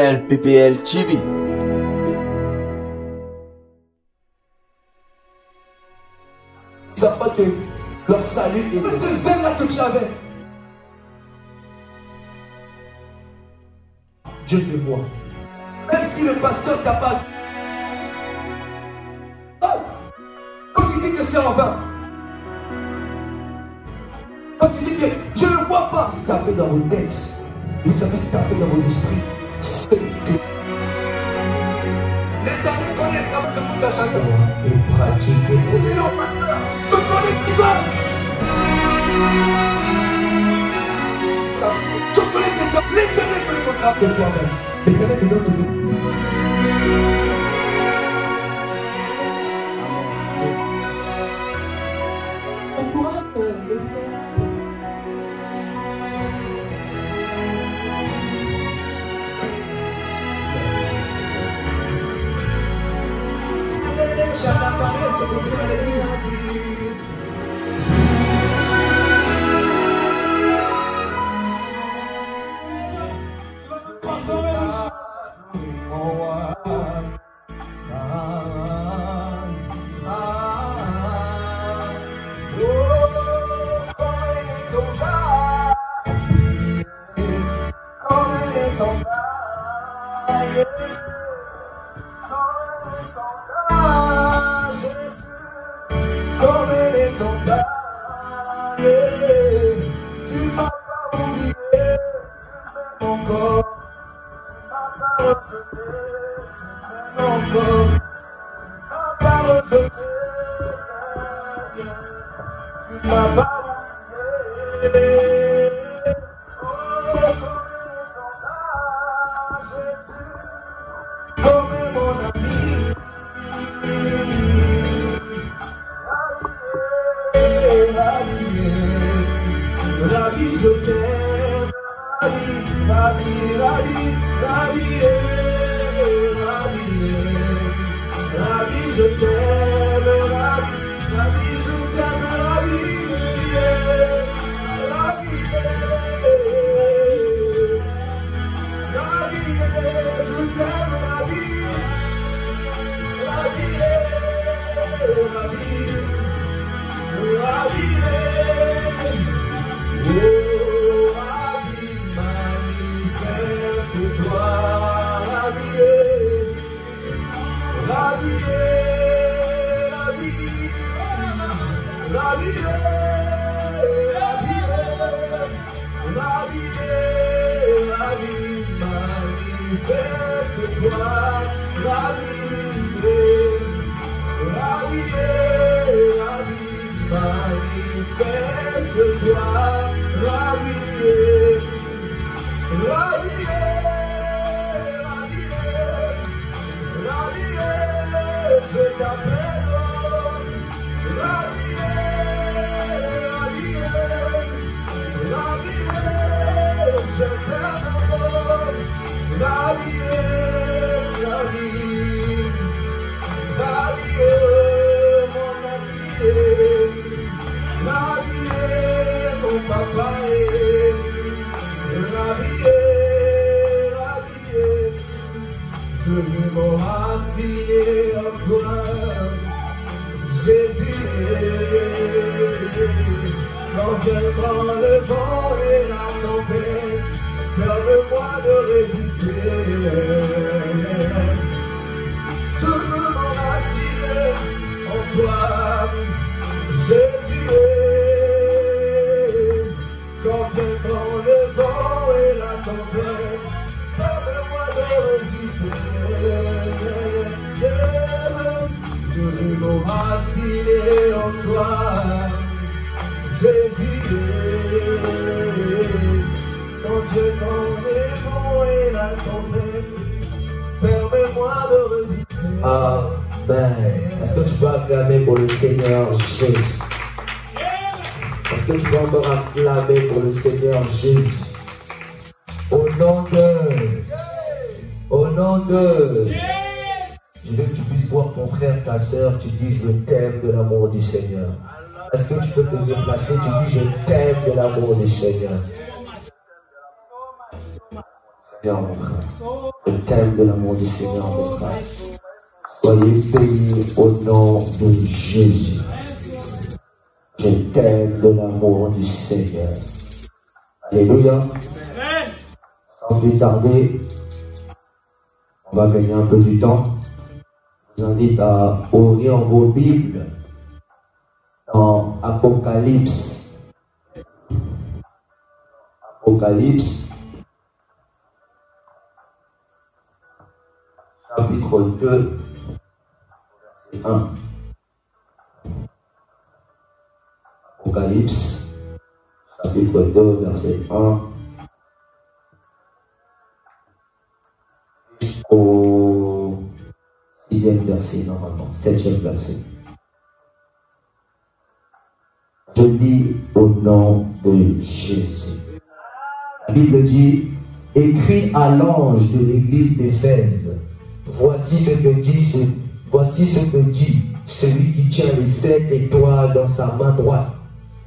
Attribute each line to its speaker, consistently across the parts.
Speaker 1: LPPL TV.
Speaker 2: Ils savent pas que leur salut est... Mais ce zèle-là que tu avais, Dieu te voit. Même si le pasteur t'a pas... Quand il dit que c'est en vain, quand il dit que je ne vois pas, c'est tapé dans vos têtes. Vous savez, c'est tapé dans vos esprits. C'est que l'Éternel connaît vraiment tout à chacun. Et pratiquer. Vous dites non, pasteur, je connais tout ça. Je connais que ça. L'Éternel connaît ton travail de toi-même. L'Éternel te donne tout. Est-ce que tu peux acclamer pour le Seigneur Jésus? Est-ce que tu peux encore acclamer pour le Seigneur Jésus? Au nom de, je veux que tu puisses voir ton frère, ta soeur, tu dis je t'aime de l'amour du Seigneur. Est-ce que tu peux te déplacer, tu dis je t'aime de l'amour du Seigneur? Viens, mon frère. Je t'aime de l'amour du Seigneur, mon frère. Soyez bénis au nom de Jésus. Je t'aime de l'amour du Seigneur. Alléluia. Sans plus tarder, on va gagner un peu du temps. Je vous invite à ouvrir vos Bibles dans Apocalypse. Apocalypse, chapitre 2, verset 1. Apocalypse, chapitre 2, verset 1 jusqu'au 6e verset, normalement, 7e verset. Je lis au nom de Jésus. La Bible dit, écrit à l'ange de l'église d'Éphèse, voici ce que dit celui qui tient les 7 étoiles dans sa main droite,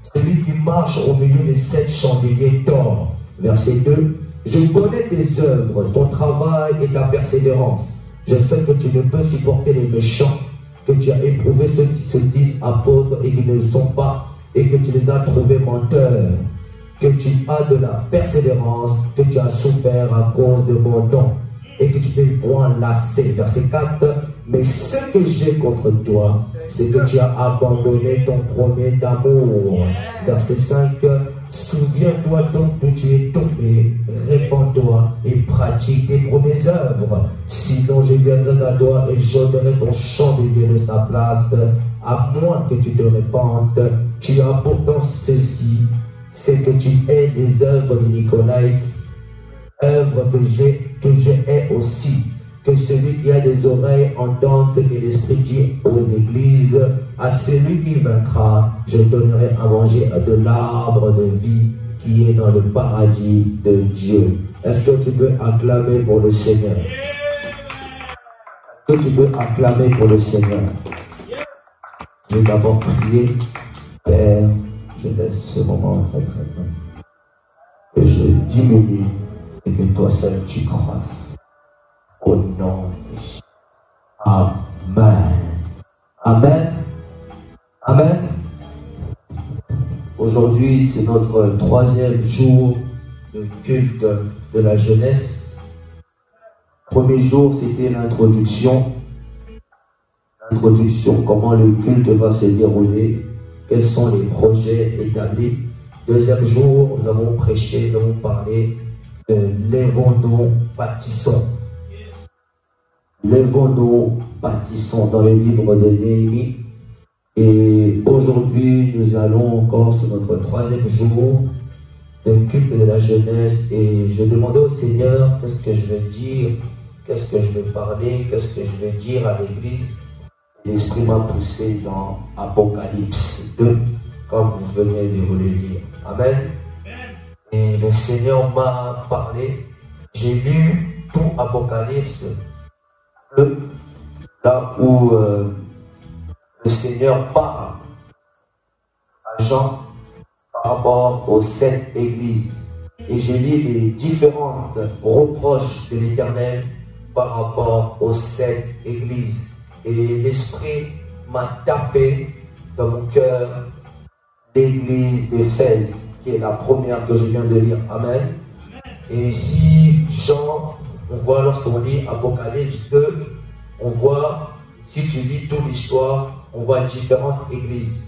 Speaker 2: celui qui marche au milieu des 7 chandeliers d'or. Verset 2, je connais tes œuvres, ton travail et ta persévérance. Je sais que tu ne peux supporter les méchants, que tu as éprouvé ceux qui se disent apôtres et qui ne le sont pas, et que tu les as trouvés menteurs, que tu as de la persévérance, que tu as souffert à cause de mon nom, et que tu t'es point lassé. Verset 4, mais ce que j'ai contre toi, c'est que tu as abandonné ton premier d'amour. Verset 5, souviens-toi donc que tu es tombé, répands-toi et pratique tes premières œuvres. Sinon je viendrai à toi et j'ôterai ton chandelier de sa place, à moins que tu te répandes. Tu as pourtant ceci, c'est que tu hais les œuvres de Nicolaïte, œuvres que je hais aussi. Que celui qui a des oreilles entende ce que l'Esprit dit aux églises. À celui qui vaincra, je donnerai à manger de l'arbre de vie qui est dans le paradis de Dieu. Est-ce que tu peux acclamer pour le Seigneur? Est-ce que tu peux acclamer pour le Seigneur? Je vais d'abord prier. Père, je laisse ce moment très très loin. Que je diminue et que toi seul tu croisses. Au nom de Jésus. Amen. Amen. Amen. Aujourd'hui, c'est notre 3e jour de culte de la jeunesse. Premier jour, c'était l'introduction. L'introduction, comment le culte va se dérouler, quels sont les projets établis. Deuxième jour, nous avons prêché, nous avons parlé de lèvons-nous, bâtissons. Lèvons-nous, bâtissons dans le livre de Néhémie. Et aujourd'hui, nous allons encore sur notre 3e jour de culte de la jeunesse. Et je demandais au Seigneur qu'est-ce que je vais dire, qu'est-ce que je vais parler, qu'est-ce que je vais dire à l'église. L'Esprit m'a poussé dans Apocalypse 2, comme vous venez de vous le lire. Amen. Et le Seigneur m'a parlé. J'ai lu tout Apocalypse 2, là où le Seigneur parle à Jean par rapport aux 7 églises. Et j'ai lu les différentes reproches de l'Éternel par rapport aux 7 églises. Et l'Esprit m'a tapé dans mon cœur l'église d'Éphèse, qui est la première que je viens de lire. Amen. Et ici, Jean, on voit lorsqu'on lit Apocalypse 2, on voit, si tu lis toute l'histoire, on voit différentes églises.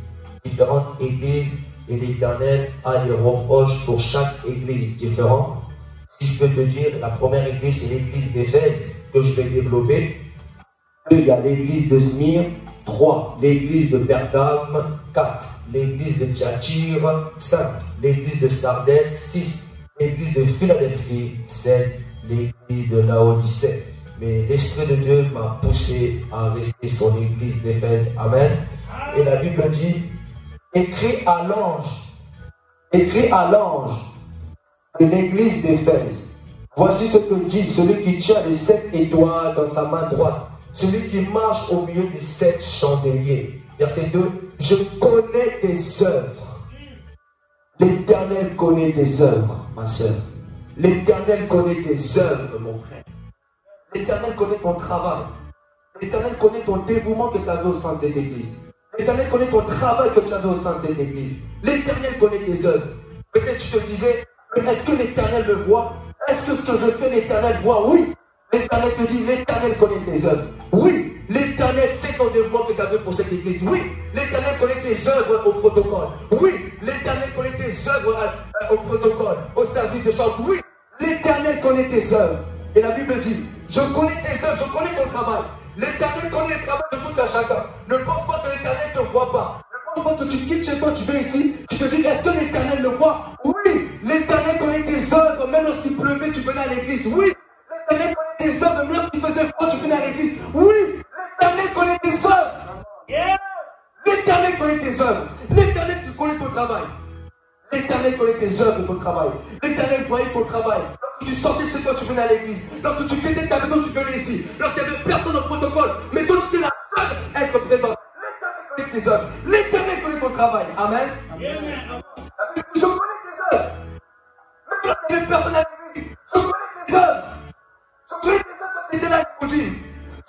Speaker 2: Différentes églises, et l'Éternel a des reproches pour chaque église différente. Si je peux te dire, la première église, c'est l'église d'Éphèse, que je vais développer. 2, il y a l'église de Smyrne. 3, l'église de Pergame. 4, l'église de Thyatire. 5, l'église de Sardès. 6, l'église de Philadelphie. 7, l'église de Laodicée. Mais l'Esprit de Dieu m'a poussé à rester sur l'église d'Éphèse. Amen. Et la Bible dit, écrit à l'ange de l'église d'Éphèse, voici ce que dit celui qui tient les 7 étoiles dans sa main droite, celui qui marche au milieu des 7 chandeliers. Verset 2, je connais tes œuvres. L'Éternel connaît tes œuvres, ma soeur. L'Éternel connaît tes œuvres, mon frère. L'Éternel connaît ton travail. L'Éternel connaît ton dévouement que tu avais au sein de cette église. L'Éternel connaît ton travail que tu avais au sein de cette église. L'Éternel connaît tes œuvres. Peut-être tu te disais, mais est-ce que l'Éternel me voit? Est-ce que ce que je fais, l'Éternel voit? Oui. L'Éternel te dit, l'Éternel connaît tes œuvres. Oui. L'Éternel sait ton dévouement que tu avais pour cette église. Oui. L'Éternel connaît tes œuvres au protocole. Oui. L'Éternel connaît tes œuvres au protocole, au service de chant. Oui. L'Éternel connaît tes œuvres. Et la Bible dit, je connais tes œuvres, je connais ton travail. L'Éternel connaît le travail de tout un chacun. Ne pense pas que l'Éternel ne te voit pas. Ne pense pas que tu quittes chez toi, tu viens ici, tu te dis, est-ce que l'Éternel le voit? Oui, l'Éternel connaît tes œuvres, même lorsqu'il pleuvait, tu venais à l'église. Oui, l'Éternel connaît tes œuvres, même lorsqu'il faisait froid, tu venais à l'église. Oui, l'Éternel connaît tes œuvres. L'Éternel connaît tes œuvres. L'Éternel connaît ton travail. L'Éternel connaît tes œuvres et ton travail. L'Éternel voyait ton travail. Lorsque tu sortais de chez toi, tu venais à l'église. Lorsque tu quittais ta maison, tu venais ici. Lorsqu'il n'y avait personne au protocole, mais toi tu étais la seule à être présente. L'Éternel connaît tes œuvres. L'Éternel connaît ton travail. Amen. Je connais tes œuvres. Même lorsqu'il n'y avait personne à l'église, je connais tes œuvres. Je connais tes œuvres quand tu étais là avec Odile.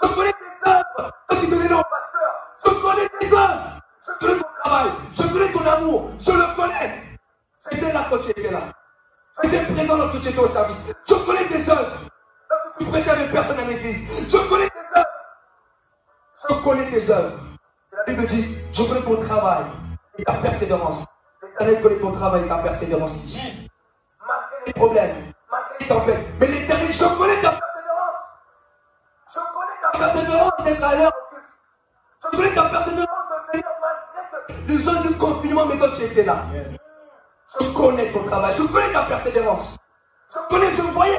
Speaker 2: Je connais tes œuvres quand tu donnais là au pasteur. Je connais tes œuvres. Je connais ton travail. Je connais ton amour. Je le connais. J'étais là quand tu étais là. J'étais présent lorsque tu étais au service. Je connais tes œuvres. Lorsque tu prêchais avec personne à l'église. Je connais tes œuvres. Je connais tes œuvres. La Bible dit, je connais ton travail et ta persévérance. L'Éternel connaît ton travail et ta persévérance ici. Malgré les problèmes, malgré les tempêtes. Mais l'Éternel, je connais ta persévérance. Je connais ta persévérance d'être à l'heure. Je connais ta persévérance de venir malgré que les zones du confinement, mais toi tu étais là. Je connais ton travail, je connais ta persévérance. Je connais, je voyais.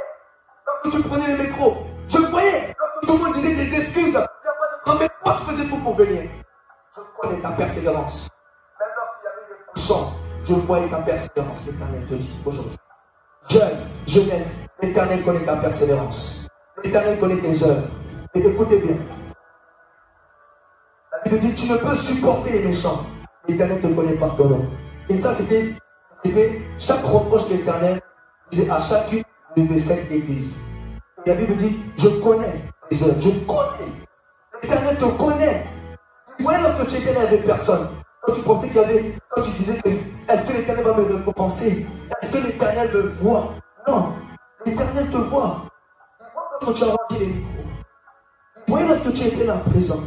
Speaker 2: Lorsque tu prenais les métros, je voyais. Lorsque tout le monde disait des excuses, mais toi tu faisais tout pour venir. Je connais ta persévérance. Même lorsqu'il y avait des cochons, je voyais ta persévérance. L'Éternel te dit aujourd'hui. Jeune, jeunesse, l'Éternel connaît ta persévérance. L'Éternel connaît tes œuvres. Et écoutez bien. La Bible dit, tu ne peux supporter les méchants. L'Éternel te connaît par ton nom. Et ça, c'était chaque reproche de l'Éternel disait à chacune de cette église. Et la Bible dit, je connais les œuvres, je connais. L'Éternel te connaît. Tu voyais lorsque tu étais là avec personne. Quand tu pensais qu'il y avait, quand tu disais que est-ce que l'Éternel va me récompenser? Est-ce que l'Éternel me voit? Non, l'Éternel te voit. Il voit lorsque tu as rempli les micros. Il voyait lorsque tu étais là présent.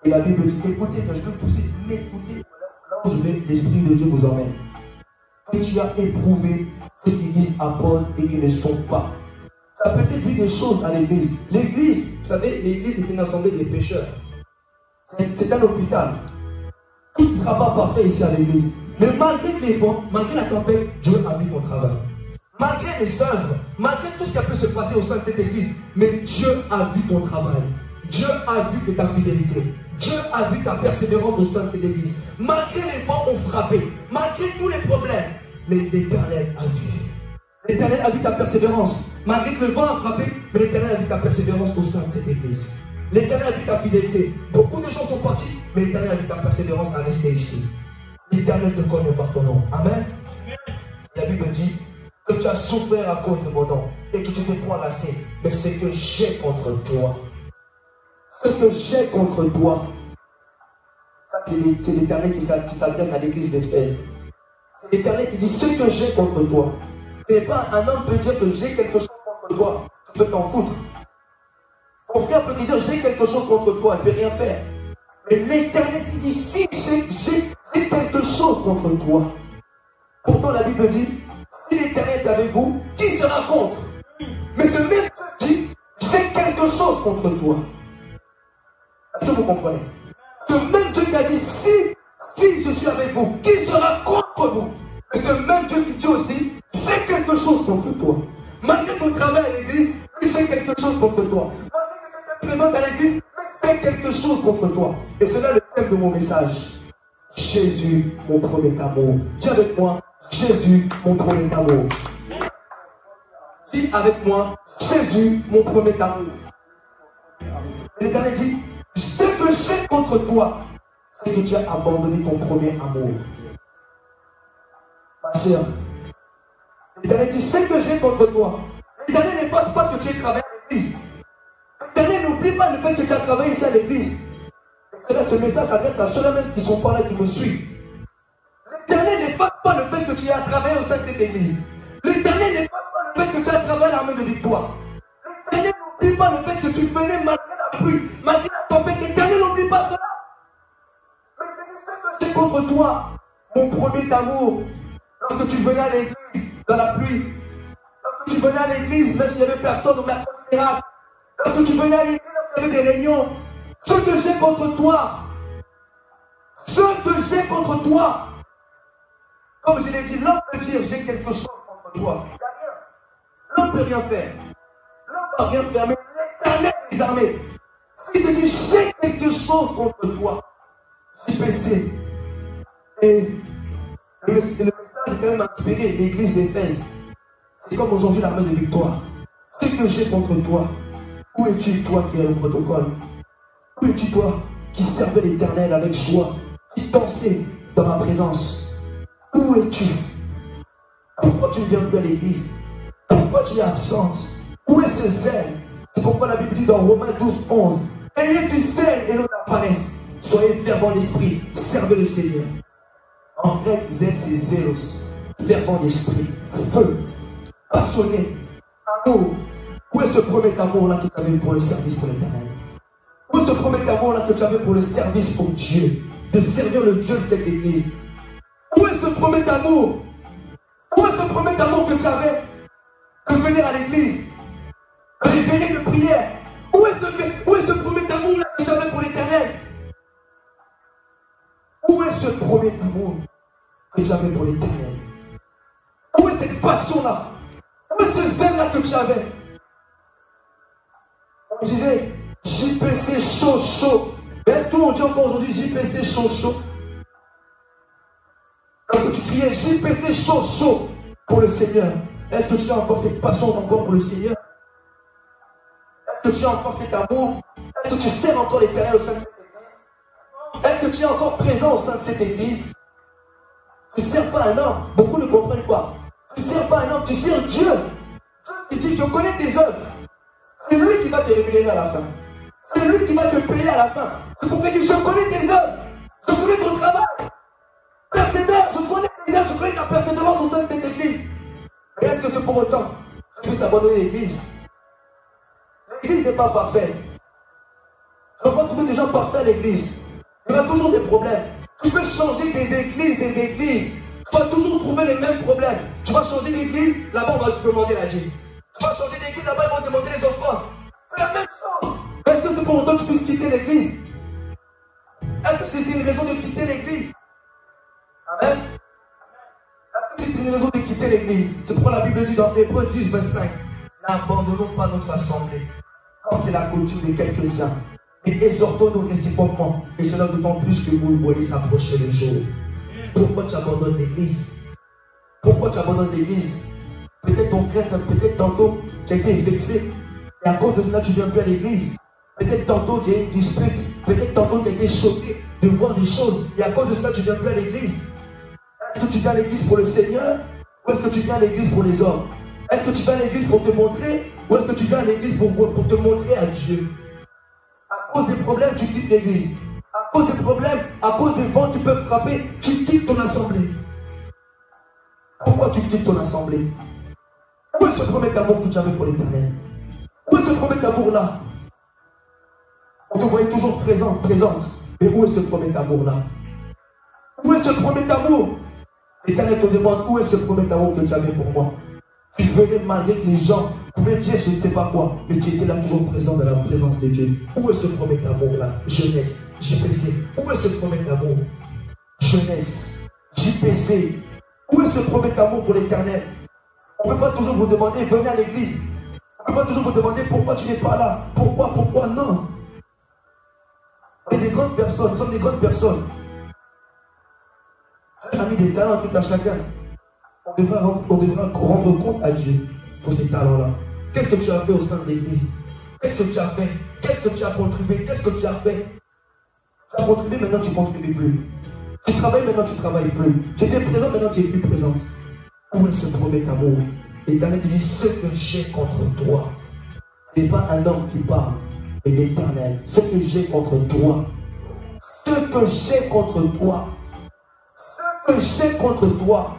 Speaker 2: Et la Bible dit, écoutez, je peux pousser, m'écouter. Là où je vais, l'Esprit de Dieu vous emmène. Que tu as éprouvé ceux qui disent apôtres et qui ne sont pas. Tu as peut-être vu des choses à l'église. L'église, vous savez, l'église est une assemblée des pécheurs. C'est un hôpital. Tout ne sera pas parfait ici à l'église. Mais malgré les vents, malgré la tempête, Dieu a vu ton travail. Malgré les œuvres, malgré tout ce qui a pu se passer au sein de cette église, mais Dieu a vu ton travail. Dieu a vu ta fidélité. Dieu a vu ta persévérance au sein de cette église. Malgré les vents ont frappé, malgré tous les problèmes, mais l'Éternel a vu. L'Éternel a vu ta persévérance. Malgré que le vent a frappé, mais l'Éternel a vu ta persévérance au sein de cette église. L'Éternel a vu ta fidélité. Beaucoup de gens sont partis, mais l'Éternel a vu ta persévérance à rester ici. L'Éternel te connaît par ton nom. Amen. La Bible dit que tu as souffert à cause de mon nom et que tu t'es poilassé. Mais ce que j'ai contre toi, ce que j'ai contre toi, ça c'est l'Éternel qui s'adresse à l'église d'Éphèse. C'est l'Éternel qui dit ce que j'ai contre toi. Ce n'est pas un homme peut dire que j'ai quelque chose contre toi. Tu peux t'en foutre. Mon frère peut te dire j'ai quelque chose contre toi, il ne peut rien faire. Mais l'Éternel dit si j'ai quelque chose contre toi. Pourtant la Bible dit si l'Éternel est avec vous, qui sera contre? Mais ce même Dieu dit j'ai quelque chose contre toi. Est-ce que vous comprenez? Ce même Dieu qui a dit si je suis avec vous, qui sera contre vous? Mais ce même Dieu qui dit aussi j'ai quelque chose contre toi. Malgré ton travail à l'église, j'ai quelque chose contre toi. Présente à l'église, fais quelque chose contre toi. Et c'est là le thème de mon message. Jésus, mon premier amour. Dis avec moi, Jésus, mon premier amour. Dis avec moi, Jésus, mon premier amour. L'Éternel dit, ce que j'ai contre toi, c'est que tu as abandonné ton premier amour. Ma soeur, L'Éternel dit, ce que j'ai contre toi. L'Éternel n'efface pas que tu aies travaillé à l'église. L'Éternel n'oublie pas le fait que tu as travaillé ici à l'église. Et là, ce message s'adresse à ceux-là même qui sont pas là, qui me suivent. L'Éternel n'efface pas le fait que tu as travaillé au sein de cette église. L'Éternel n'efface pas le fait que tu as travaillé à l'armée de victoire. L'Éternel n'oublie pas le fait que tu venais malgré la pluie, malgré la tempête. L'Éternel n'oublie pas cela. Mais c'est ce que j'ai contre toi, mon premier amour. Lorsque tu venais à l'église dans la pluie, lorsque tu venais à l'église, même s'il n'y avait personne au mercredi miracle, lorsque tu venais à l'église, il y avait des réunions. Ce que j'ai contre toi, ce que j'ai contre toi, comme je l'ai dit, l'homme peut dire j'ai quelque chose contre toi. Il n'y a rien. L'homme ne peut rien faire. L'homme ne peut rien faire, mais l'Éternel des armées, il te dit j'ai quelque chose contre toi. JPC. Et le message est quand même inspiré, l'église d'Éphèse. C'est comme aujourd'hui l'armée de victoire. Ce que j'ai contre toi, où es-tu toi qui as le protocole? Où es-tu toi qui servais l'Éternel avec joie, qui dansait dans ma présence? Où es-tu? Pourquoi tu ne viens plus à l'église? Pourquoi tu es absente? Où est ce zèle? C'est pourquoi la Bible dit dans Romains 12, 11, ayez du zèle et non de paresse. Soyez fervents d'esprit, servez le Seigneur. En grec, zèle, c'est zélos, fervent d'esprit, feu, passionné, amour. Où est ce premier amour-là que tu avais pour le service pour l'Éternel? Où est ce premier amour-là que tu avais pour le service pour Dieu? De servir le Dieu de cette église. Où est ce premier amour? Où est ce premier amour que tu avais de venir à l'église, de réveiller de prière? Où est ce premier amour-là que tu avais pour l'Éternel? Où est ce premier amour que tu avais pour l'Éternel? Où est cette passion-là? Où est ce zèle-là que tu avais? On disait JPC chaud, chaud. Mais est-ce qu'on dit encore aujourd'hui JPC chaud, chaud? Est-ce que tu criais JPC chaud, chaud pour le Seigneur? Est-ce que tu as encore cette passion encore pour le Seigneur? Est-ce que tu as encore cet amour? Est-ce que tu sers encore l'Éternel au sein de cette église? Est-ce que tu es encore présent au sein de cette église? Tu ne sers pas un homme. Beaucoup ne comprennent pas. Tu ne sers pas un homme, tu sers Dieu. Tu dis, je connais tes œuvres. C'est lui qui va te rémunérer à la fin. C'est lui qui va te payer à la fin. C'est pour ça que je connais tes œuvres. Je connais ton travail. Persévère, je connais tes œuvres, je connais ta persévérance au sein de cette église. Mais est-ce que c'est pour autant que tu puisses abandonner l'église? L'église n'est pas parfaite. Tu ne vas pas trouver des gens parfaits à l'église. Il y aura toujours des problèmes. Tu peux changer des églises. Tu vas toujours trouver les mêmes problèmes. Tu vas changer d'église, là-bas on va te demander la dîme. Tu vas changer d'église, là-bas ils vont te demander les offrandes. C'est la même chose. Est-ce que c'est pour autant que tu puisses quitter l'église? Est-ce que c'est une raison de quitter l'église? Amen. Est-ce que c'est une raison de quitter l'église? C'est pourquoi la Bible dit dans Hébreux 10, 25, n'abandonnons pas notre assemblée, comme c'est la coutume de quelques-uns. Et exhortons-nous réciproquement, et cela d'autant plus que vous le voyez s'approcher le jour. Pourquoi tu abandonnes l'église? Pourquoi tu abandonnes l'église? Peut-être ton frère, peut-être tantôt, tu as été vexé, et à cause de cela, tu ne viens plus à l'église. Peut-être tantôt, tu as eu une dispute, peut-être tantôt, tu as été choqué de voir des choses, et à cause de cela, tu ne viens plus à l'église. Est-ce que tu viens à l'église pour le Seigneur, ou est-ce que tu viens à l'église pour les hommes? Est-ce que tu viens à l'église pour te montrer, ou est-ce que tu viens à l'église pour te montrer à Dieu? À cause des problèmes, tu quittes l'église. À cause des problèmes, à cause des vents qui peuvent frapper, tu quittes ton assemblée. Pourquoi tu quittes ton assemblée? Où est ce premier amour que tu avais pour l'Éternel? Où est ce premier amour-là? On te voyait toujours présente. Mais où est ce premier amour-là? Où est ce premier amour? L'Éternel te demande, où est ce premier amour que tu avais pour moi? Tu venais malgré que les gens pouvaient dire je ne sais pas quoi, mais tu étais là toujours présent dans la présence de Dieu. Où est ce premier amour-là? Jeunesse, JPC. Où est ce premier amour? Jeunesse, JPC. Où est ce premier amour pour l'Éternel? On ne peut pas toujours vous demander, venez à l'église. On ne peut pas toujours vous demander pourquoi tu n'es pas là. Pourquoi non? On est des grandes personnes, nous sommes des grandes personnes. Dieu a mis des talents tout à chacun. On devra rendre compte à Dieu pour ces talents-là. Qu'est-ce que tu as fait au sein de l'église? Qu'est-ce que tu as fait? Qu'est-ce que tu as contribué? Qu'est-ce que tu as fait? Tu as contribué, maintenant tu ne contribues plus. Tu travailles, maintenant tu ne travailles plus. Tu étais présent, maintenant tu n'es plus présente. Où est ce premier amour? L'Éternel dit, ce que j'ai contre toi. Ce n'est pas un homme qui parle, mais l'Éternel. Ce que j'ai contre toi. Ce que j'ai contre toi. Ce que j'ai contre toi.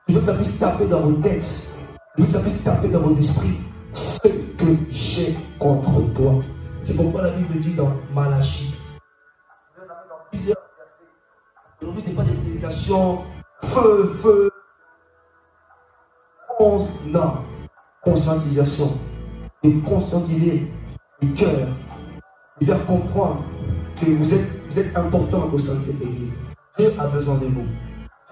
Speaker 2: Je veux que ça puisse taper dans vos têtes. Je veux que ça puisse taper dans vos esprits. Ce que j'ai contre toi. C'est pourquoi la Bible dit dans Malachie. Aujourd'hui, ce n'est pas des prédications feu. Non. Conscientisation. Et conscientiser le cœur. Et faire comprendre que vous êtes important au sein de cette église. Dieu a besoin de vous.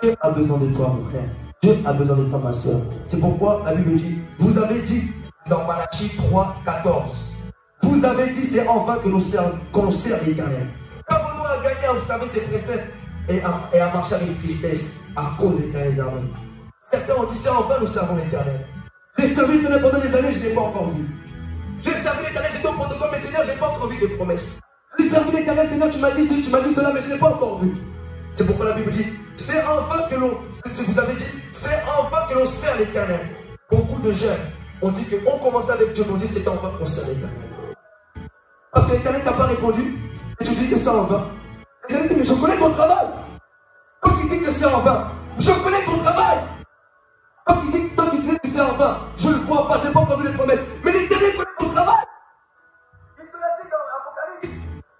Speaker 2: Dieu a besoin de toi, mon frère. Dieu a besoin de toi, ma soeur. C'est pourquoi la Bible dit, vous avez dit dans Malachie 3, 14. Vous avez dit, c'est en vain que nous servons l'Éternel. Quand on doit gagner, vous savez, ses préceptes et à marcher avec tristesse à cause de l'Éternel des armées. Certains ont dit, c'est en vain nous servons l'Éternel. J'ai servi l'Éternel pendant des années, je ne l'ai pas encore vu. J'ai servi l'Éternel, j'étais au protocole, mais Seigneur, je n'ai pas encore vu de promesses. J'ai servi l'Éternel, Seigneur, tu m'as dit cela, mais je ne l'ai pas encore vu. C'est pourquoi la Bible dit, c'est en vain que l'on, vous avez dit, c'est en vain que l'on sert l'Éternel. Beaucoup de jeunes ont dit qu'on commençait avec Dieu, on dit c'est en vain qu'on sert l'Éternel. Parce que l'Éternel t'a pas répondu, et tu dis que c'est en vain. L'Éternel dit, mais je connais ton travail. Quand il dit que c'est en vain, je connais ton travail. Quand il dit que c'est en vain, je ne le vois pas, je n'ai pas encore vu les promesses. Mais l'Éternel connaît ton travail. Il te l'a dit dans l'Apocalypse.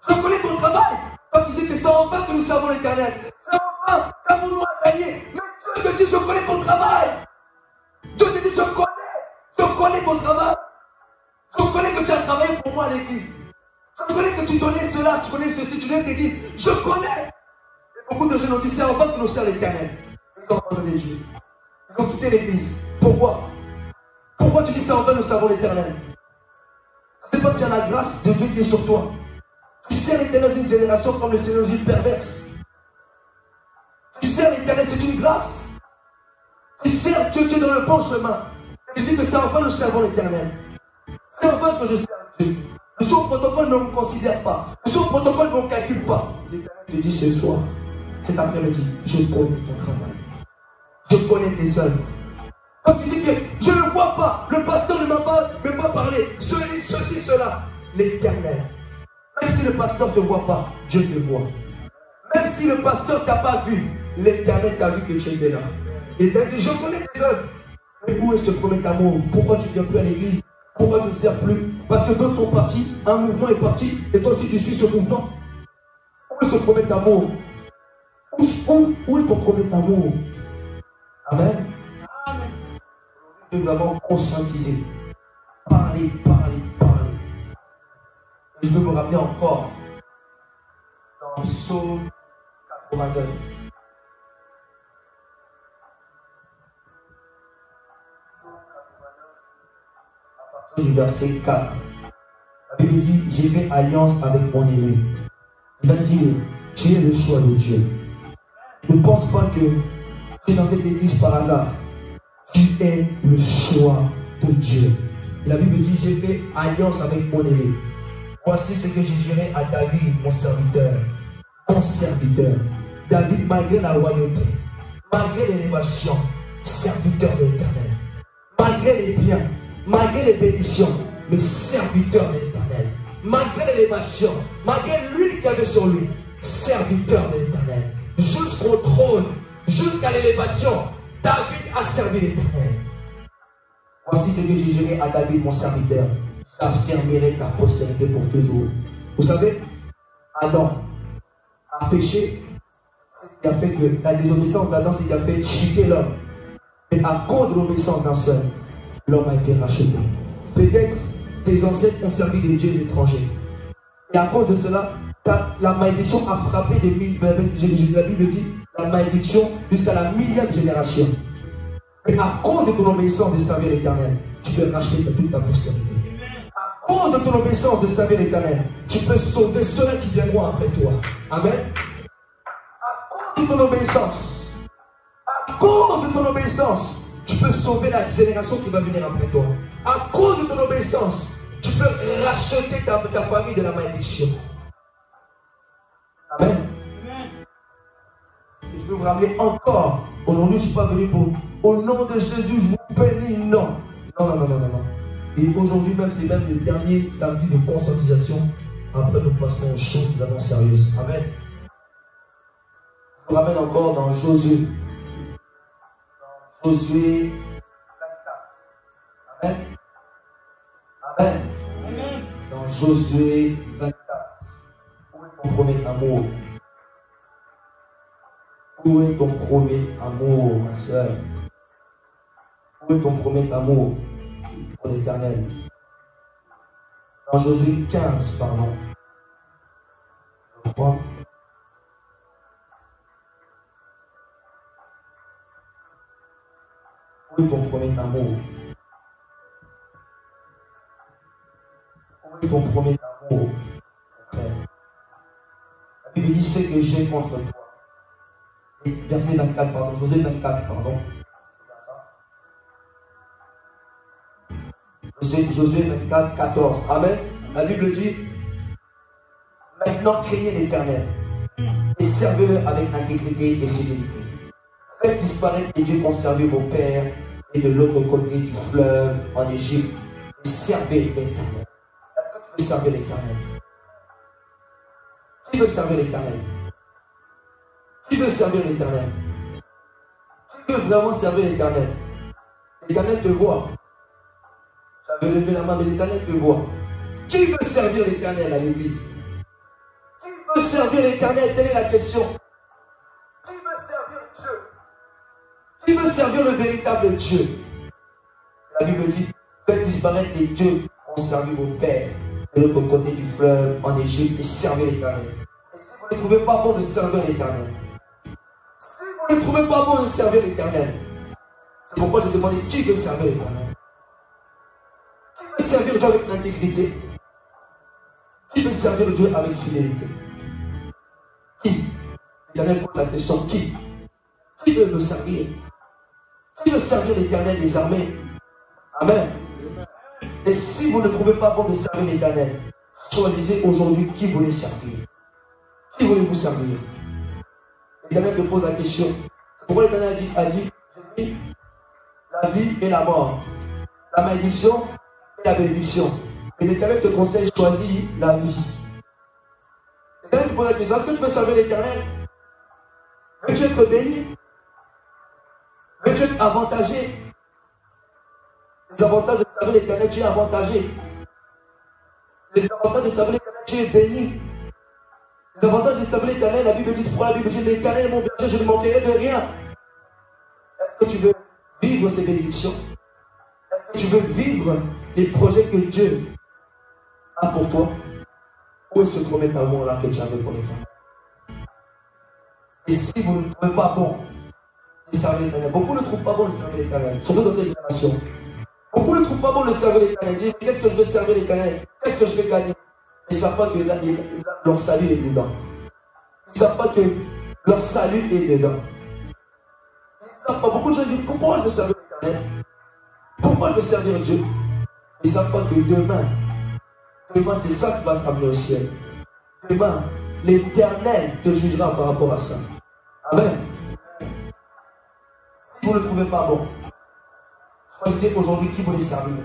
Speaker 2: Je connais ton travail. Quand il dit que c'est en vain que nous servons l'Éternel. C'est en vain qu'avons-nous à gagner. Mais Dieu te dit, je connais ton travail. Dieu te dit, je connais ton travail. Je connais que tu as travaillé pour moi à l'église. Je connais que tu donnais cela, tu connais ceci, tu viens te dire, je connais. Et beaucoup de gens ont dit, c'est en vain que nous servons l'Éternel. Ils ont abandonné Dieu. Ils ont quitté l'église. Pourquoi? Pourquoi tu dis c'est en vain nous servons l'Éternel? C'est pas que tu as la grâce de Dieu qui est sur toi. Tu sers l'Éternel d'une génération comme le Seigneur Jésus perverse. Tu sers l'Éternel, c'est une grâce. Tu sers Dieu, tu es dans le bon chemin. Et tu dis que c'est en vain nous servons l'Éternel. C'est en vain que je sers Dieu. Je suis au protocole, ne me considère pas. Je suis au protocole, ne me calcule pas. L'Éternel te dit ce soir, cet après-midi, je connais ton travail. Je connais tes œuvres. Quand tu dis que je ne vois pas, le pasteur ne m'a pas parlé, ceci, cela, l'Éternel. Même si le pasteur ne te voit pas, Dieu te voit. Même si le pasteur ne t'a pas vu, l'Éternel t'a vu que tu étais là. Et il t'a dit, je connais tes œuvres. Mais où est ce premier amour? Pourquoi tu ne viens plus à l'église? Pourquoi tu ne sers plus? Parce que d'autres sont partis, un mouvement est parti, et toi aussi tu suis ce mouvement. Où est ce premier amour? Où est ton premier amour? Amen. Nous devons vraiment conscientiser. Parler. Et je veux me ramener encore dans le psaume 89. À partir du verset 4. La Bible dit, j'ai fait alliance avec mon aîné. Il va dire, tu es le choix de Dieu. Ne pense pas que tu es dans cette église par hasard. Tu es le choix de Dieu. La Bible dit, j'ai fait alliance avec mon aîné. Voici ce que je dirai à David, mon serviteur. Mon serviteur. David, malgré la royauté, malgré l'élévation, serviteur de l'Éternel. Malgré les biens, malgré les bénédictions, mais serviteur de l'Éternel. Malgré l'élévation, malgré l'huile qu'il y avait sur lui, serviteur de l'Éternel. Jusqu'au trône, jusqu'à l'élévation, David a servi l'Éternel. Voici ce que je dirai à David, mon serviteur. J'affirmerai ta postérité pour toujours. Vous savez, Adam a péché, c'est ce qui a fait que la désobéissance d'Adam, c'est ce qui a fait chuter l'homme. Mais à cause de l'obéissance d'un seul, l'homme a été racheté. Peut-être tes ancêtres ont servi des dieux étrangers. Et à cause de cela, la malédiction a frappé des mille. La Bible dit la malédiction jusqu'à la millième génération. Et à cause de ton obéissance de servir l'Éternel, tu peux racheter toute ta postérité. À cause de ton obéissance de servir l'Éternel, tu peux sauver ceux qui viendront après toi. Amen. À cause de ton obéissance, tu peux sauver la génération qui va venir après toi. À cause de ton obéissance, tu peux racheter ta famille de la malédiction. Amen. Et je veux vous ramener encore. Aujourd'hui, je ne suis pas venu pour Au nom de Jésus, je vous bénis. Non. Non, non, non, non, non. Et aujourd'hui même, c'est même le dernier samedi de conscientisation. Après, nous passons aux choses vraiment sérieuses. Amen. Je vous ramène encore dans Josué. Josué 24. Amen. Amen. Amen. Dans Josué 24. Où est ton premier amour? Où est ton premier amour, ma soeur? Où est ton premier amour pour l'Éternel? Dans Josué 15, pardon. Je crois. Où est ton premier amour? Où est ton premier amour, frère? La Bible dit ce que j'ai contre toi. Et verset 24, pardon. Josué 24, pardon. Josué 24, 14. Amen. La Bible dit: maintenant craignez l'Éternel et servez-le avec intégrité et fidélité. Faites disparaître les dieux conservés vos pères et de l'autre côté du fleuve en Égypte et servez l'Éternel. Est-ce que tu veux servir l'Éternel? Qui veut servir l'Éternel? Qui veut servir l'Éternel? Qui veut vraiment servir l'Éternel? L'Éternel te voit. Tu avais levé la main, mais l'Éternel te voit. Qui veut servir l'Éternel à l'église? Qui veut servir l'Éternel? Telle est la question. Qui veut servir Dieu? Qui veut servir le véritable Dieu? La Bible dit: faites disparaître les dieux conservez vos pères de l'autre côté du fleuve en Égypte et servez l'Éternel. Et si vous ne trouvez pas bon de servir l'Éternel, si vous ne trouvez pas bon de servir l'Éternel, c'est pourquoi je demandais qui veut servir l'Éternel. Qui veut servir Dieu avec intégrité? Qui veut servir Dieu avec fidélité? Qui? L'Éternel pose la question: qui? Qui veut me servir? Qui veut servir l'Éternel des armées? Amen. Et si vous ne trouvez pas bon de servir l'Éternel, choisissez aujourd'hui qui voulez servir. Qui voulez-vous servir? L'Éternel te pose la question. C'est pourquoi l'Éternel a dit j'ai mis la vie et la mort, la malédiction et la bénédiction. Et l'Éternel te conseille, choisis la vie. L'Éternel te pose la question: est-ce que tu veux servir l'Éternel? Veux-tu être béni? Veux-tu être avantagé? Les avantages de servir l'Éternel, tu es avantagé. Les avantages de servir l'Éternel, tu es béni. Les avantages de servir l'Éternel, la Bible dit, pour la Bible dit: l'Éternel est mon berger, je ne manquerai de rien. Est-ce que tu veux vivre ces bénédictions? Est-ce que tu veux vivre les projets que Dieu a pour toi? Où est ce premier amour-là que tu avais pour l'Éternel? Et si vous ne trouvez pas bon de servir l'Éternel, beaucoup ne trouvent pas bon de servir l'Éternel, surtout dans cette génération. Beaucoup ne trouvent pas bon de servir l'Éternel. Ils disent: qu'est-ce que je veux servir l'Éternel? Qu'est-ce que je vais gagner? Ils ne savent pas que leur salut est dedans. Ils ne savent pas que leur salut est dedans. Ils ne savent pas. Beaucoup de gens disent: pourquoi je veux servir l'Éternel? Pourquoi je veux servir Dieu? Ils ne savent pas que demain c'est ça qui va te ramener au ciel. Demain, l'Éternel te jugera par rapport à ça. Amen. Si vous ne trouvez pas bon, choisissez aujourd'hui qui vous les servir.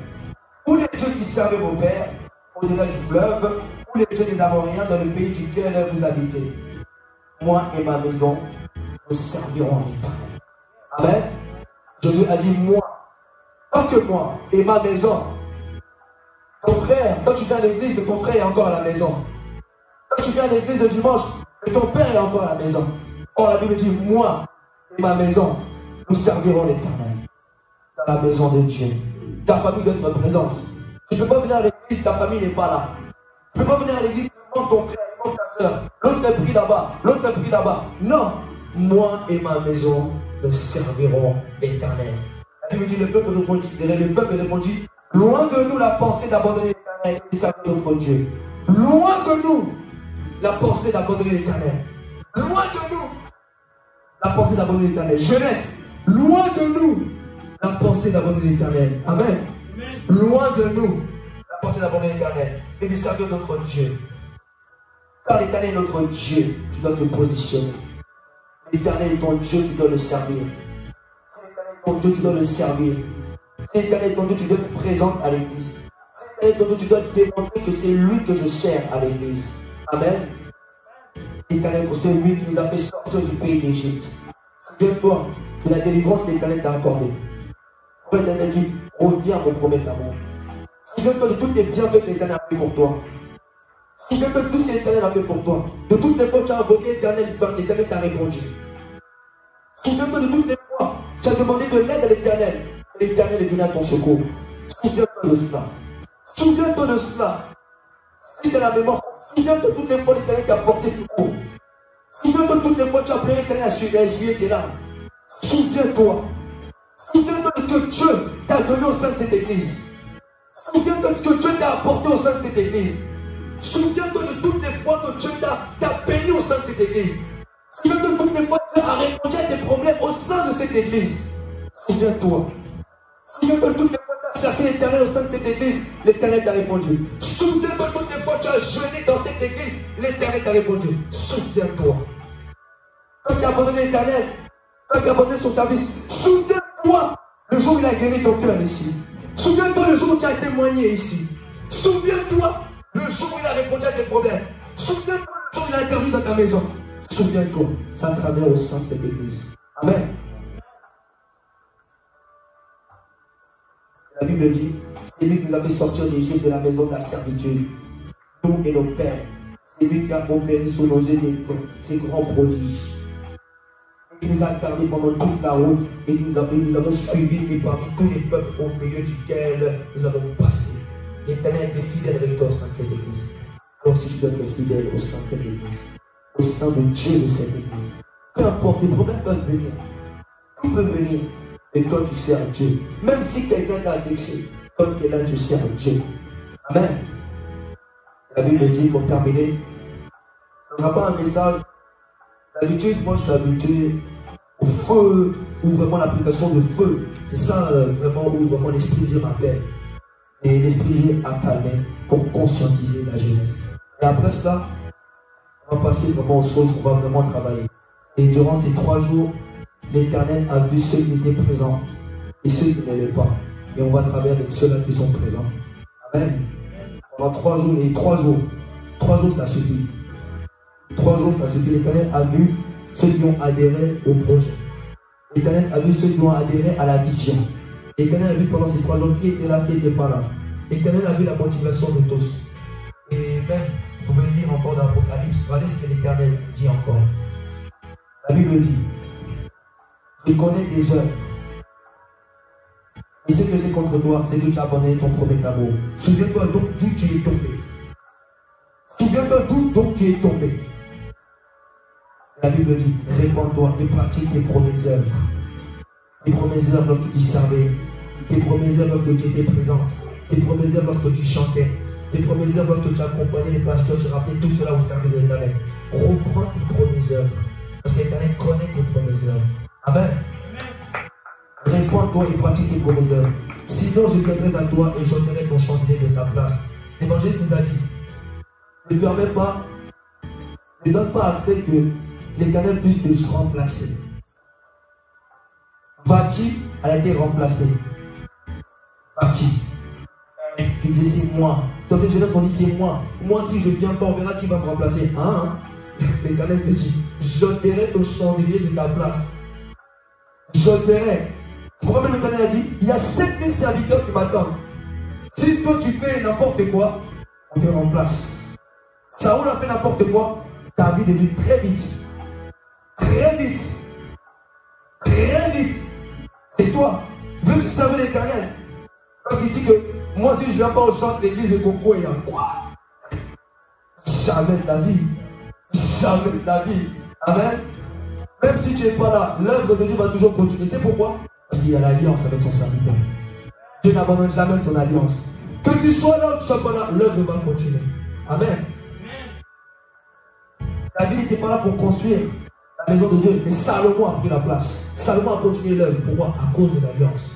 Speaker 2: Ou les dieux qui servaient vos pères au-delà du fleuve, ou les dieux des Amoréens dans le pays duquel vous habitez. Moi et ma maison, nous servirons l'Éternel. Amen. Jésus a dit: moi, pas que moi et ma maison. Ton frère, quand tu viens à l'église, ton frère est encore à la maison. Quand tu viens à l'église le dimanche, ton père est encore à la maison. Or la Bible dit: moi et ma maison, nous servirons l'Éternel. Dans la maison de Dieu. Ta famille doit être présente. Tu ne peux pas venir à l'église, ta famille n'est pas là. Tu ne peux pas venir à l'église, tu montes ton frère, tu montes ta soeur. L'autre est pris là-bas, l'autre est pris là-bas. Non, moi et ma maison, nous servirons l'Éternel. La Bible dit: le peuple répondit: loin de nous la pensée d'abandonner l'Éternel et servir notre Dieu. Loin de nous la pensée d'abandonner l'Éternel. Loin de nous la pensée d'abandonner l'Éternel. Jeunesse, loin de nous la pensée d'abandonner l'Éternel. Amen. Loin de nous la pensée d'abandonner l'Éternel et de servir notre Dieu. Car l'Éternel est notre Dieu, tu dois te positionner. L'Éternel est ton Dieu, tu dois le servir. Si l'Éternel est ton Dieu, tu dois le servir. Si l'Éternel est ton Dieu, tu dois être présente à l'église. Si l'Éternel est ton Dieu, tu dois démontrer que c'est lui que je sers à l'église. Amen. L'Éternel, c'est lui qui nous a fait sortir du pays d'Égypte. Souviens-toi de la délivrance que l'Éternel t'a accordée. L'Éternel dit, reviens mon premier amour. Souviens-toi de tous les bienfaits que l'Éternel a fait pour toi. Souviens-toi de tout ce que l'Éternel a fait pour toi. De toutes les fois que tu as invoqué l'Éternel t'a répondu. Souviens-toi de toutes les fois que tu as demandé de l'aide à l'Éternel. L'Éternel est venu à ton secours. Souviens-toi de cela. Souviens-toi de cela. Si tu as la mémoire, souviens-toi de toutes les fois que l'Éternel t'a porté secours. Souviens-toi de toutes les fois que tu as appelé l'Éternel à essuyer tes larmes. Souviens-toi. Souviens-toi de ce que Dieu t'a donné au sein de cette église. Souviens-toi de ce que Dieu t'a apporté au sein de cette église. Souviens-toi de toutes les fois que Dieu t'a béni au sein de cette église. Souviens-toi de toutes les fois que Dieu a répondu à tes problèmes au sein de cette église. Souviens-toi. Souviens-toi de toutes les fois que tu as cherché l'Éternel au sein de cette église, l'Éternel t'a répondu. Souviens-toi de toutes les fois que tu as jeûné dans cette église, l'Éternel t'a répondu. Souviens-toi. Quand tu as abandonné l'Éternel, quand tu as abandonné son service, souviens-toi le jour où il a guéri ton cœur ici. Souviens-toi le jour où tu as témoigné ici. Souviens-toi le jour où il a répondu à tes problèmes. Souviens-toi le jour où il a intervenu dans ta maison. Souviens-toi, ça travers au sein de cette église. Amen. La Bible dit, c'est lui qui nous a fait sortir d'Égypte, de la maison de la servitude. Nous et nos pères. C'est lui qui a opéré sur nos yeux ces grands prodiges. Il nous a gardés pendant toute la route et nous avons suivis et parmi tous les peuples au milieu duquel nous avons passé. L'Éternel est fidèle avec toi au sein de cette église. Toi aussi, tu dois être fidèle au sein de cette église. Au sein de Dieu de cette église. Peu importe, les problèmes peuvent venir. Tout peut venir. Et toi, tu sers Dieu. Même si quelqu'un t'a vexé, toi, tu es là, tu sers Dieu. Amen. La Bible dit, pour terminer, ce ne sera pas un message. D'habitude, moi, je suis habitué au feu, ou vraiment l'application de feu. C'est ça, vraiment, où vraiment l'Esprit de Dieu m'appelle. Et l'Esprit de Dieu a calmé pour conscientiser la jeunesse. Et après cela, on va passer vraiment aux choses qu'on va vraiment travailler. Et durant ces 3 jours, l'Éternel a vu ceux qui étaient présents et ceux qui n'étaient pas. Et on va travailler avec ceux-là qui sont présents. Amen. Pendant 3 jours, et 3 jours, 3 jours ça suffit. 3 jours ça suffit. L'Éternel a vu ceux qui ont adhéré au projet. L'Éternel a vu ceux qui ont adhéré à la vision. L'Éternel a vu pendant ces 3 jours qui était là, qui n'était pas là. L'Éternel a vu la motivation de tous. Et même, vous pouvez lire encore dans l'Apocalypse, regardez ce que l'Éternel dit encore. La Bible dit, je connais tes œuvres. Et ce que j'ai contre toi, c'est que tu as abandonné ton premier amour. Souviens-toi donc d'où tu es tombé. Souviens-toi d'où donc tu es tombé. La Bible dit, répands-toi et pratique tes premières œuvres. Tes premières œuvres lorsque tu servais. Tes premières œuvres lorsque tu étais présente. Tes premières œuvres lorsque tu chantais. Tes premières œuvres lorsque tu accompagnais les pasteurs. Je rappelais tout cela au service de l'Éternel. Reprends tes premières œuvres. Parce que l'Éternel connaît tes premières œuvres. Amen. Répands-toi et pratique tes premières œuvres. Sinon, je viendrai à toi et j'ôterai ton chandelier de sa place. L'évangéliste nous a dit, ne permets pas, ne donne pas accès que l'Éternel puisse te remplacer. Vati, elle a été remplacée. Vati. Il disait c'est moi. Dans cette jeunesse, on dit c'est moi. Moi, si je ne viens pas, on verra qui va me remplacer. Hein? L'Éternel te dit, j'ôterai ton chandelier de ta place. J'ôterai. Pourquoi même l'Éternel a dit, il y a 7000 serviteurs qui m'attendent. Si toi tu fais n'importe quoi, on te remplace. Saoul a fait n'importe quoi, ta vie devient très vite. Très vite. Très vite. C'est toi. Veux-tu servir l'Éternel? Quand il dit que moi si je ne viens pas au chant de l'église de Congo, il y a quoi? Jamais de ta vie. Jamais de ta vie. Amen. Même si tu n'es pas là, l'œuvre de Dieu va toujours continuer. C'est pourquoi? Parce qu'il y a l'alliance avec son serviteur. Dieu n'abandonne jamais son alliance. Que tu sois là ou que tu ne sois pas là, l'œuvre va continuer. Amen. David n'était pas là pour construire la maison de Dieu, mais Salomon a pris la place. Salomon a continué l'œuvre. Pourquoi? À cause de l'alliance.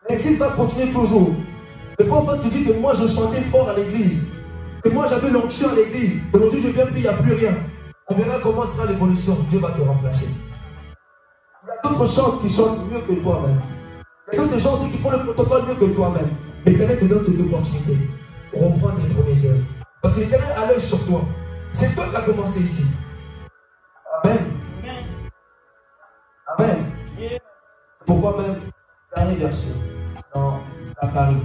Speaker 2: L'église va continuer toujours. Mais pourquoi tu dis que moi je chantais fort à l'église, que moi j'avais l'onction à l'église, aujourd'hui je viens plus, il n'y a plus rien. On verra comment sera l'évolution. Dieu va te remplacer. Il y a d'autres chants qui chantent mieux que toi-même. Il y a d'autres gens aussi qui font le protocole mieux que toi-même. Mais l'Éternel te donne cette opportunité. Reprends tes premières œuvres. Parce que l'Éternel a l'œil sur toi. C'est toi qui as commencé ici. Amen. Amen. C'est pourquoi même, dernier verset, dans Zacharie.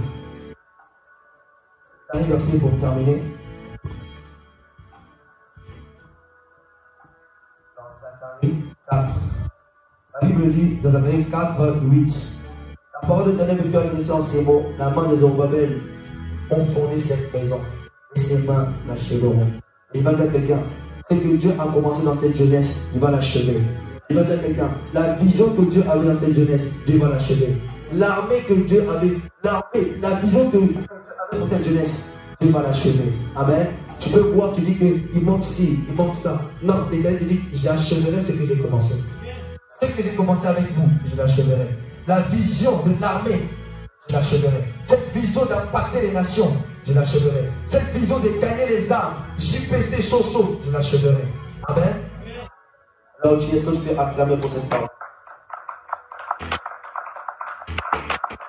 Speaker 2: Dernier verset pour terminer. Dans Zacharie 4. La Bible dit, dans Zacharie 4, 8. La parole de l'Éternel me fait adresser en ces mots. La main des Zorobabel ont fondé cette maison. Et ses mains l'achèveront. Il va dire à quelqu'un, ce que Dieu a commencé dans cette jeunesse, il va l'achever. Il va dire à quelqu'un, la vision que Dieu avait dans cette jeunesse, Dieu va l'achever. L'armée que Dieu avait, la vision que Dieu avait dans cette jeunesse, Dieu va l'achever. Amen. Tu peux voir, tu dis qu'il manque ci, il manque ça. Non, l'Éternel te dit, j'achèverai ce que j'ai commencé. Ce que j'ai commencé avec vous, je l'achèverai. La vision de l'armée, je l'achèverai. Cette vision d'impacter les nations, je l'achèverai. Cette vision de gagner les armes, JPC chaud, je l'achèverai. Amen. Alors, est-ce que je peux acclamer pour cette parole?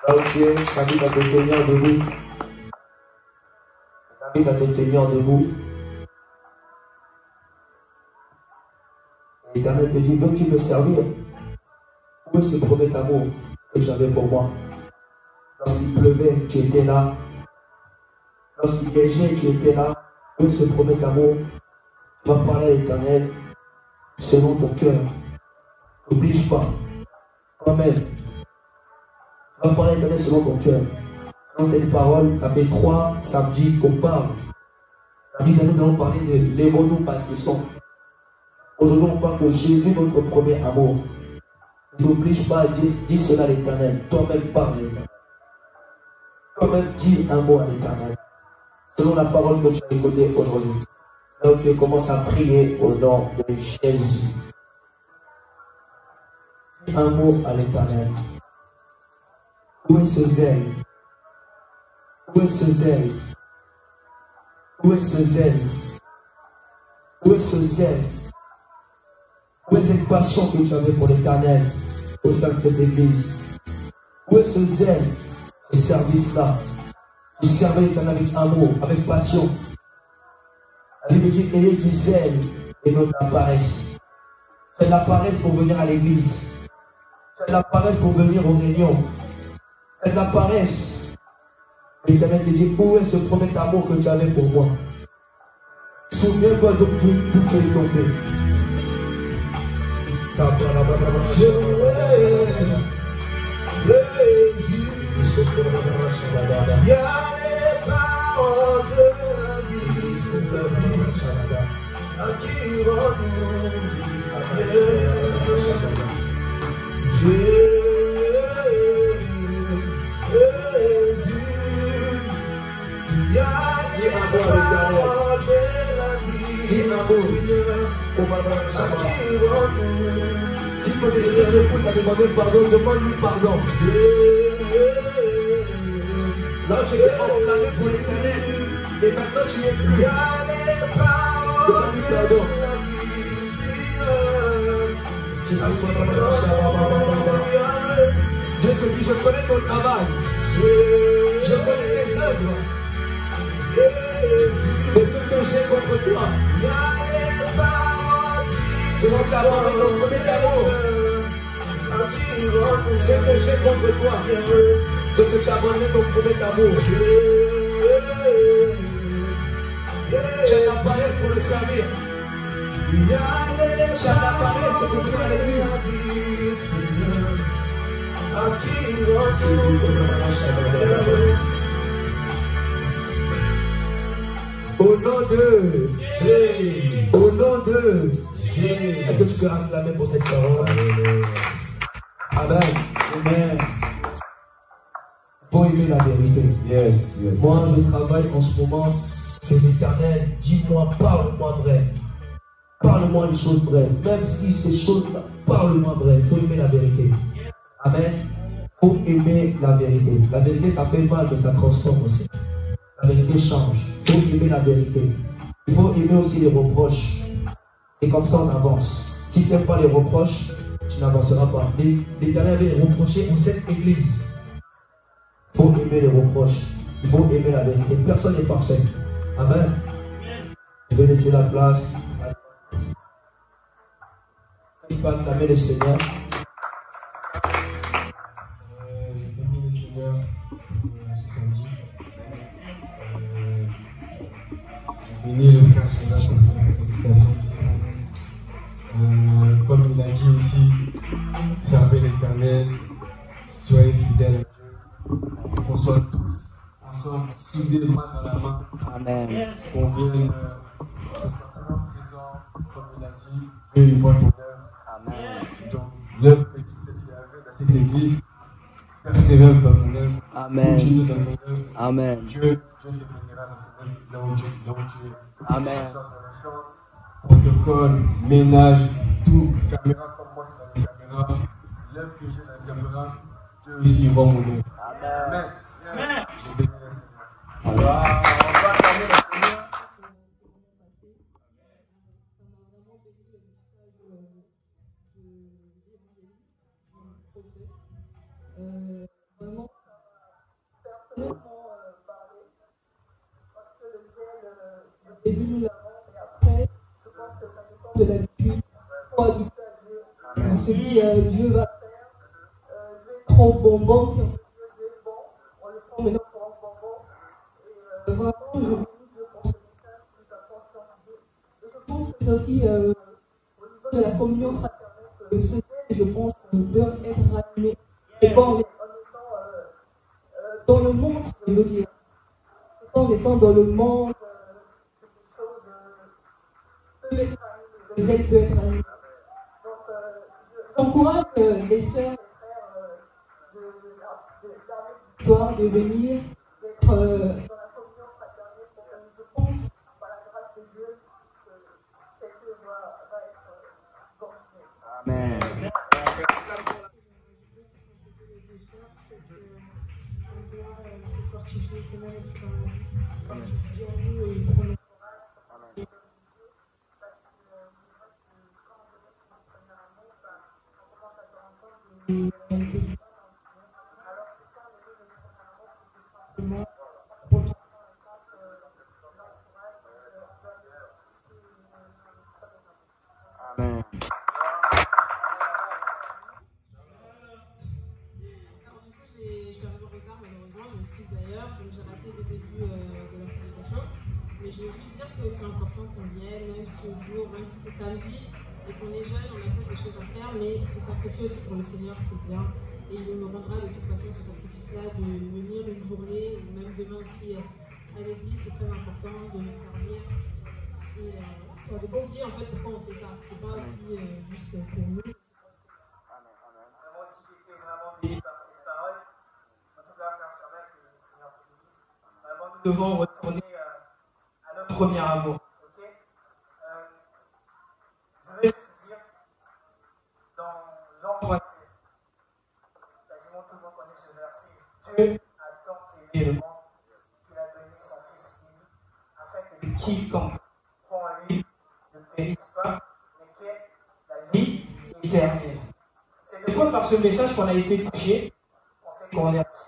Speaker 2: Là où tu es, je t'invite à te tenir debout. Je t'invite à te tenir debout. L'Éternel te dit, veux-tu me servir? Où est ce premier amour que j'avais pour moi? Lorsqu'il pleuvait, tu étais là. Lorsqu'il neigeait, tu étais là. Où est ce premier amour? Tu vas parler à l'Éternel selon ton cœur. N'oblige pas. Toi-même. Tu vas parler à l'Éternel selon ton cœur. Dans cette parole, ça fait 3 samedis qu'on parle. Samedi dernier, nous allons parler de l'évo nous bâtissons. Aujourd'hui, on parle de Jésus, notre premier amour. N'oblige pas à dire, dis cela à l'Éternel. Toi-même parle à l'Éternel. Toi-même dis un mot à l'Éternel. Selon la parole que tu as écoutée aujourd'hui. Là où tu commences à prier au nom de Jésus. Un mot à l'Éternel. Où est ce zèle? Où est ce zèle? Où est ce zèle? Où est ce zèle? Où est cette passion que tu avais pour l'Éternel au sein de cette église? Où est ce zèle, ce service-là? Tu servais l'Éternel avec amour, avec passion. La Bible dit ayez du zèle et non de la paresse. Faites de la paresse pour venir à l'église. Faites de la paresse pour venir aux réunions. Faites de la paresse. L'Éternel te dit où est ce premier amour que tu avais pour moi? Souviens-toi donc d'où tu es tombé. Il y a les paroles de la vie à qui retourne Jésus. Il y a les paroles de la vie à qui retourne. Si ton esprit te pousse à demander pardon, demande-lui pardon. Là, tu étais enflammé pour l'Éternel. Et maintenant, tu n'es plus. Demande-lui pardon. Dieu te dit, je connais ton travail. Je connais tes œuvres. Et ce que j'ai contre toi. C'est mon travail, ton premier amour. Ce que j'ai contre toi. Ce que tu as abandonné ton premier amour. Tu as la paresse pour le servir. Tu as la paresse pour venir à l'église. Au nom de Jésus. Au nom de Jésus. Est-ce que tu peux acclamer pour cette parole? Amen. Amen. Pour aimer la vérité. Yes, yes. Moi, je travaille en ce moment. C'est l'Éternel. Dis-moi, parle-moi vrai. Parle-moi les choses vraies. Même si ces choses-là, parle-moi vrai. Il faut aimer la vérité. Amen. Il faut aimer la vérité. La vérité, ça fait mal, mais ça transforme aussi. La vérité change. Il faut aimer la vérité. Il faut aimer aussi les reproches. Et comme ça, on avance. Si tu n'aimes pas les reproches, tu n'avanceras pas. L'Éternel avait reproché aux sept églises. Il faut aimer les reproches. Il faut aimer la vérité. Personne n'est parfait. Amen. Je vais laisser la place. Je vais acclamer le Seigneur.
Speaker 1: Je bénis le Seigneur ce samedi. Je bénis le frère Chéla pour sa prédication. Comme il a dit aussi, servez l'Éternel, soyez fidèles à Dieu, qu'on soit tous ensemble, soudés main dans la main.
Speaker 3: Amen.
Speaker 1: Qu'on vienne, qu'on soit toujours présents, comme il a dit, Dieu il voit ton œuvre.
Speaker 3: Amen.
Speaker 1: Donc l'œuvre que tu as faite dans cette église, persévère dans ton œuvre,
Speaker 3: Amen.
Speaker 1: continue dans ton œuvre.
Speaker 3: Amen.
Speaker 1: Dieu te bénira dans ton œuvre, là où tu es.
Speaker 3: Amen.
Speaker 1: Que ce soit sur la chambre, protocole, ménage, tout, caméra comme moi je suis dans la caméra, l'œuvre que j'ai dans la caméra, Dieu aussi voit mon œuvre. Amen. Amen. Je bénis le Seigneur.
Speaker 2: On va acclamer le Seigneur.
Speaker 4: Vraiment, personnellement parler, parce que le zèle, au début nous l'avons, et après, je pense que ça dépend de l'habitude. Il faut habituer à Dieu. On se dit, Dieu va faire, Dieu est trop bonbon, si on peut dire Dieu est bon, on le prend maintenant pour un bonbon. Et vraiment, je bénis Dieu pour ce message qui nous a conscientisé. Et je pense que c'est aussi au niveau de la communion fraternelle que ce zèle, je pense, doit être ranimé. Et pas en étant dans le monde, je veux dire. C'est pas en étant dans le monde que ces choses peuvent être animées, le zèle peut être animé. Donc, j'encourage les sœurs, les frères d'armer victoire, de venir, d'être dans la communion fraternelle pour que je pense, par la grâce de Dieu, que cette œuvre va être continuée.
Speaker 3: Amen. Amen.
Speaker 5: Je suis arrivée en retard malheureusement, je m'excuse d'ailleurs, donc j'ai raté le début de la présentation. Mais je veux juste dire que c'est important qu'on vienne, même ce jour, même si c'est samedi, et qu'on est jeune, on a peut-être des choses à faire, mais se sacrifier aussi pour le Seigneur, c'est bien. Et il me rendra de toute façon ce sacrifice-là de venir une journée, ou même demain aussi à l'église, c'est très important de nous servir. Et on ne doit pas oublier en fait pourquoi on fait ça. C'est pas aussi juste pour nous.
Speaker 6: Moi aussi, j'étais vraiment béni par ces paroles. En tout cas, frère Charles, que le Seigneur te bénisse. Vraiment, nous devons retourner à notre premier amour. Ok, je vais juste dire, dans Jean 3,16, quasiment tout le monde connaît ce verset. Dieu a tant aimé le monde qu'il a donné son Fils unique, afin que quiconque croit en lui ne périsse pas, mais qu'ait la vie éternelle. C'est des fois par ce message qu'on a été touché, on s'est converti.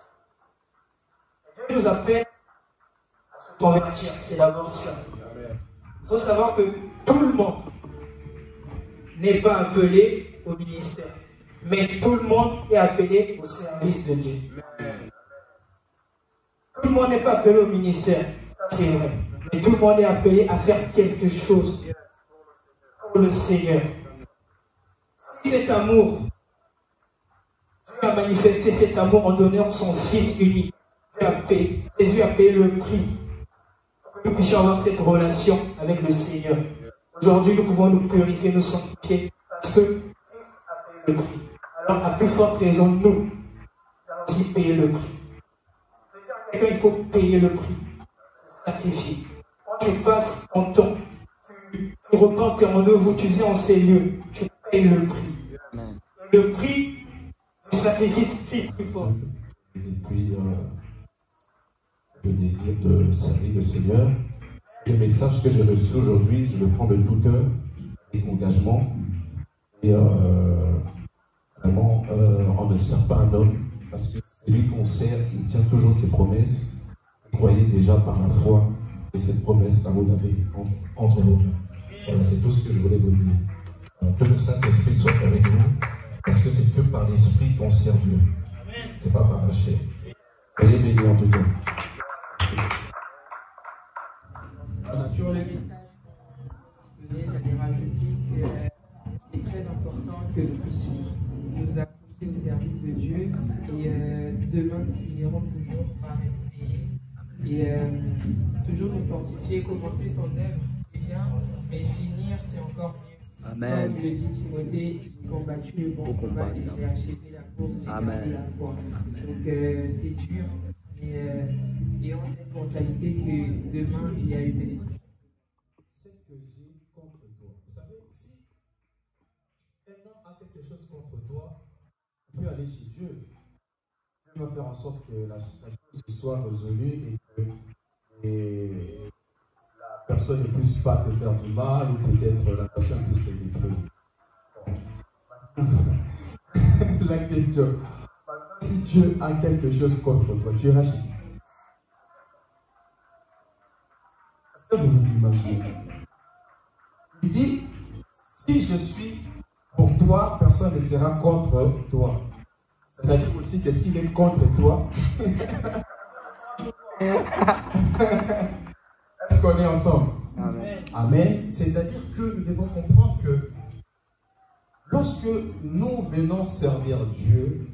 Speaker 6: Et Dieu nous appelle à se convertir, c'est d'abord ça. Il faut savoir que tout le monde n'est pas appelé au ministère, mais tout le monde est appelé au service de Dieu. Tout le monde n'est pas appelé au ministère, ça c'est vrai, mais tout le monde est appelé à faire quelque chose pour le Seigneur. Si cet amour, Dieu a manifesté cet amour en donnant son Fils unique. Jésus a payé le prix pour que nous puissions avoir cette relation avec le Seigneur. Aujourd'hui, nous pouvons nous purifier, nous sanctifier parce que Christ a payé le prix. Alors, à plus forte raison, nous allons aussi payer le prix. Je veux dire à quelqu'un, il faut payer le prix, se sacrifier. Quand tu passes ton temps, tu repens tes rendez-vous, tu viens en ces lieux, tu payes le prix. Et le prix du sacrifice crie plus fort.
Speaker 7: Et puis, le désir de servir le Seigneur. Le message que j'ai reçu aujourd'hui, je le prends de tout cœur, avec engagement. Et on ne sert pas un homme, parce que celui qu'on sert, il tient toujours ses promesses. Croyez déjà par la foi que cette promesse, là, vous l'avez entre vos mains. Voilà, c'est tout ce que je voulais vous dire. Que le Saint-Esprit soit avec vous, parce que c'est que par l'Esprit qu'on sert Dieu. C'est pas par la chair. Soyez bénis en tout cas.
Speaker 3: Sur le message qu'on donnait, j'allais rajouter que c'est très important que nous puissions nous accomplir au service de Dieu et demain nous finirons toujours par être et toujours nous fortifier, commencer son œuvre, c'est bien, mais finir c'est encore mieux.
Speaker 8: Amen.
Speaker 3: Comme le dit Timothée, j'ai combattu le bon combat et j'ai achevé la course, j'ai gardé la foi. Donc c'est dur, mais ayant cette mentalité que demain il y a une bénédiction.
Speaker 7: C'est que j'ai contre toi. Vous savez, si un homme a quelque chose contre toi, tu peux aller chez Dieu. Dieu va faire en sorte que la chose soit résolue et la personne ne puisse pas te faire du mal ou peut-être la personne puisse te détruire. La question, maintenant, si Dieu a quelque chose contre toi, tu iras chez lui. Est-ce que vous vous imaginez? Il dit, si je suis pour toi, personne ne sera contre toi. C'est-à-dire aussi que s'il est contre toi, est-ce qu'on est ensemble? Amen. Amen. C'est-à-dire que nous devons comprendre que lorsque nous venons servir Dieu,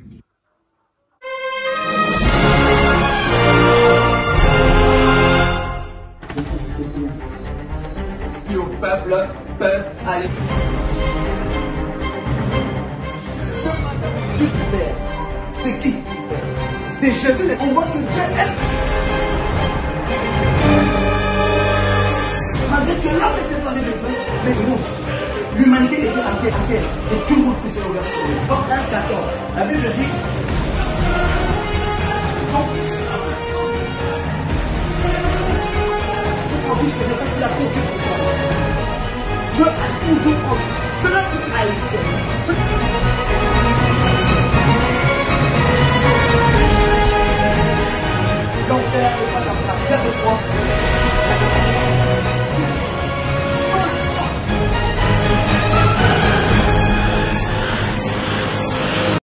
Speaker 9: puis au peuple, allez. Ce matin, Dieu Père, c'est qui? C'est Jésus. On voit que Dieu est. Malgré que l'homme est séparé de Dieu, mais nous, l'humanité était à terre, et tout le monde faisait le verset. Donc, 1,14, la Bible dit. Donc, c'est de ça qu'il a conçu pour toi. Dieu a toujours honte. Cela peut haïsser. L'enfer n'est pas ta place. Viens de moi.